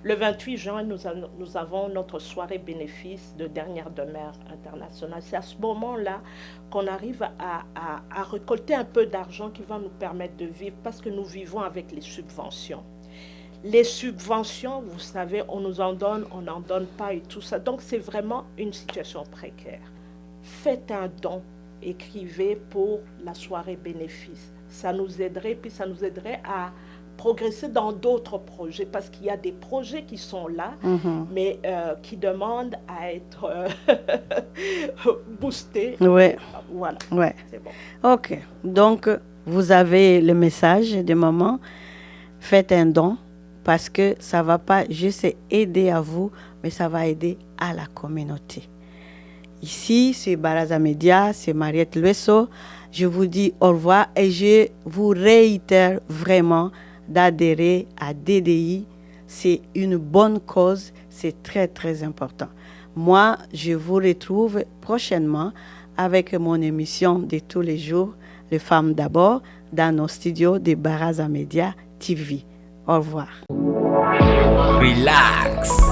Le 28 juin, nous avons notre soirée bénéfice de Dernière Demeure internationale. C'est à ce moment-là qu'on arrive à récolter un peu d'argent qui va nous permettre de vivre parce que nous vivons avec les subventions. Les subventions, vous savez, on nous en donne, on n'en donne pas et tout ça. Donc, c'est vraiment une situation précaire. Faites un don, écrivez pour la soirée bénéfice. Ça nous aiderait, puis ça nous aiderait à progresser dans d'autres projets, parce qu'il y a des projets qui sont là, mais qui demandent à être boostés. Oui. Voilà, ouais. C'est bon. OK. Donc, vous avez le message de maman. Faites un don, parce que ça ne va pas juste aider à vous, mais ça va aider à la communauté. Ici, c'est Baraza Média, c'est Mariette Lueso. Je vous dis au revoir et je vous réitère vraiment d'adhérer à DDI. C'est une bonne cause, c'est très, très important. Moi, je vous retrouve prochainement avec mon émission de tous les jours, Les Femmes d'abord, dans nos studios de Baraza Média TV. Au revoir. Relax.